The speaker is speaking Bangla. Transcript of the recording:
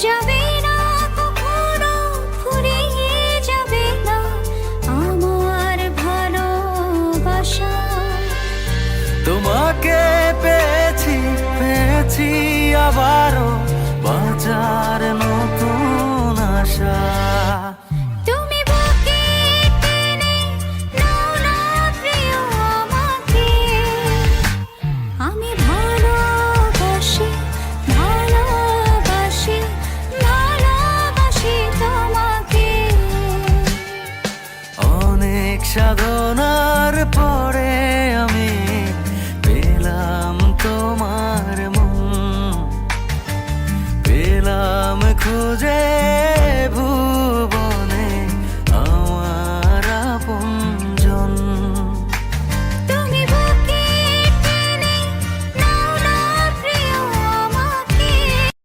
যাবে না কখনো, ফুরিয়ে যাবে না আমার ভালোবাসা। তোমাকে পেয়েছি পেয়েছি আবারও বাঁচার নতুন আশা। তুমি বুকে টেনে নাও না প্রিয় আমাকে, আমি ভালোবাসি ভালোবাসি ভালোবাসি তোমাকে। অনেক সাধনার পরে আমি পেলাম তোমার মন, পেলাম খুঁজে